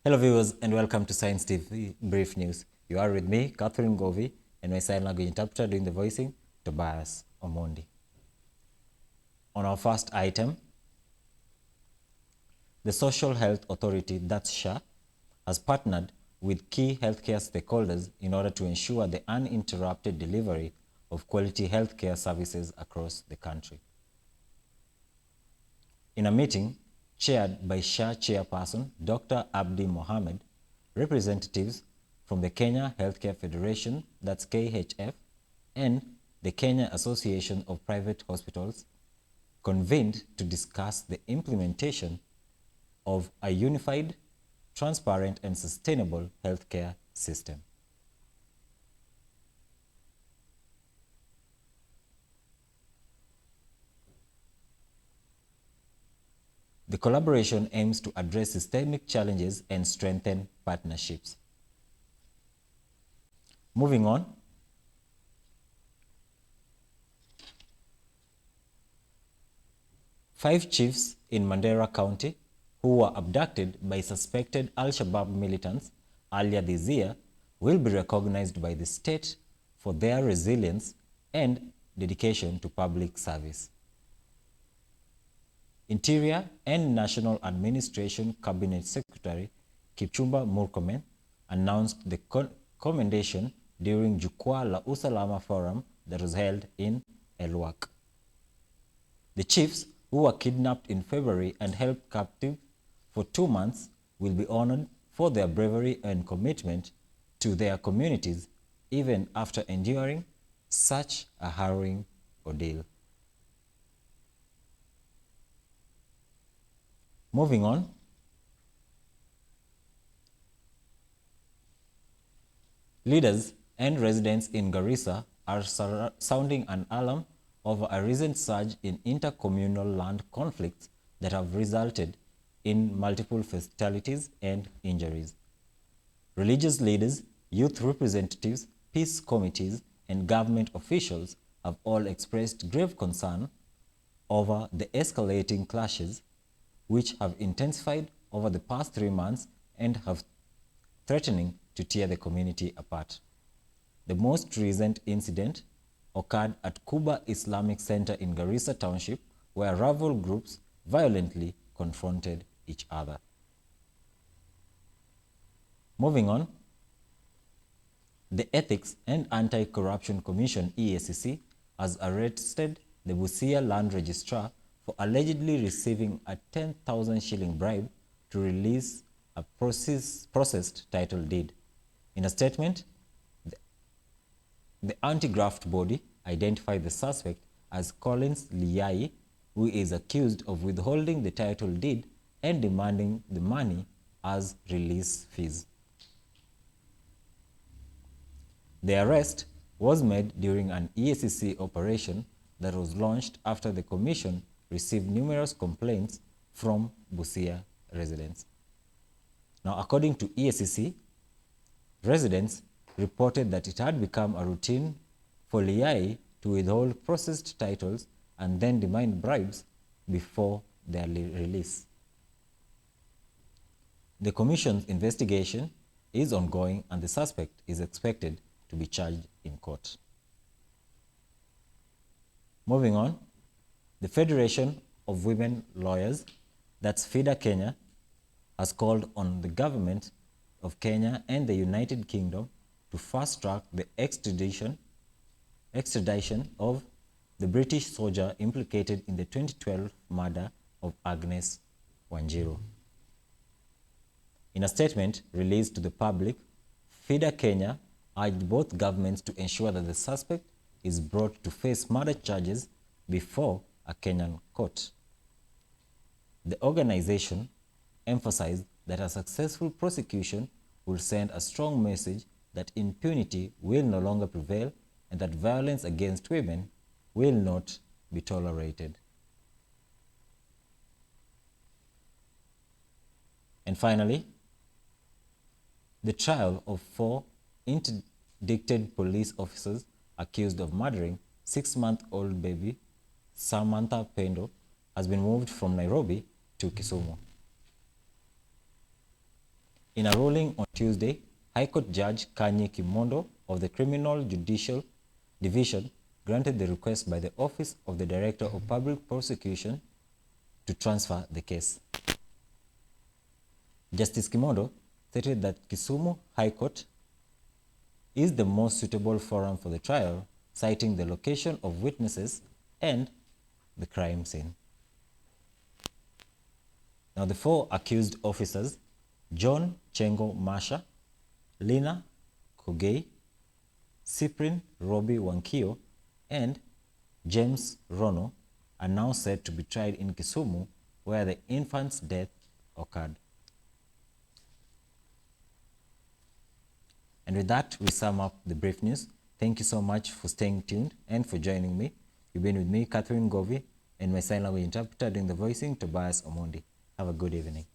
Hello viewers and welcome to Science TV Brief News. You are with me, Catherine Govi, and my sign language interpreter doing the voicing, Tobias Omondi. On our first item, the Social Health Authority, that's SHA, has partnered with key healthcare stakeholders in order to ensure the uninterrupted delivery of quality healthcare services across the country. In a meeting chaired by SHA chairperson Dr. Abdi Mohamed, representatives from the Kenya Healthcare Federation, that's KHF, and the Kenya Association of Private Hospitals convened to discuss the implementation of a unified, transparent, and sustainable healthcare system. The collaboration aims to address systemic challenges and strengthen partnerships. Moving on, five chiefs in Mandera County who were abducted by suspected Al-Shabaab militants earlier this year will be recognized by the state for their resilience and dedication to public service. Interior and National Administration Cabinet Secretary Kipchumba Murkomen announced the commendation during Jukwaa la Usalama Forum that was held in Elwak. The chiefs who were kidnapped in February and held captive for 2 months will be honored for their bravery and commitment to their communities even after enduring such a harrowing ordeal. Moving on, leaders and residents in Garissa are sounding an alarm over a recent surge in intercommunal land conflicts that have resulted in multiple fatalities and injuries. Religious leaders, youth representatives, peace committees, and government officials have all expressed grave concern over the escalating clashes which have intensified over the past 3 months and have threatening to tear the community apart. The most recent incident occurred at Kuba Islamic Center in Garissa Township, where rival groups violently confronted each other. Moving on, the Ethics and Anti-Corruption Commission (EACC) has arrested the Busia Land Registrar for allegedly receiving a 10,000 shilling bribe to release a processed title deed. In a statement, the anti-graft body identified the suspect as Collins Liyai, who is accused of withholding the title deed and demanding the money as release fees. The arrest was made during an EACC operation that was launched after the commission received numerous complaints from Busia residents. Now, according to EACC, residents reported that it had become a routine for Liyai to withhold processed titles and then demand bribes before their release. The commission's investigation is ongoing and the suspect is expected to be charged in court. Moving on, the Federation of Women Lawyers, that's Fida-Kenya, has called on the government of Kenya and the United Kingdom to fast-track the extradition of the British soldier implicated in the 2012 murder of Agnes Wanjiru. In a statement released to the public, Fida-Kenya urged both governments to ensure that the suspect is brought to face murder charges before a Kenyan court. The organization emphasized that a successful prosecution will send a strong message that impunity will no longer prevail and that violence against women will not be tolerated. And finally, the trial of 4 interdicted police officers accused of murdering 6-month-old baby Samantha Pendo has been moved from Nairobi to Kisumu. In a ruling on Tuesday, High Court Judge Kanye Kimondo of the Criminal Judicial Division granted the request by the Office of the Director of Public Prosecution to transfer the case. Justice Kimondo stated that Kisumu High Court is the most suitable forum for the trial, citing the location of witnesses and the crime scene. Now, the four accused officers, John Chengo Masha, Lina Kogei, Cyprian Robbie Wankio, and James Rono, are now set to be tried in Kisumu, where the infant's death occurred. And with that, we sum up the brief news. Thank you so much for staying tuned and for joining me. You've been with me, Catherine Govi, and my sign language interpreter doing the voicing, Tobias Omondi. Have a good evening.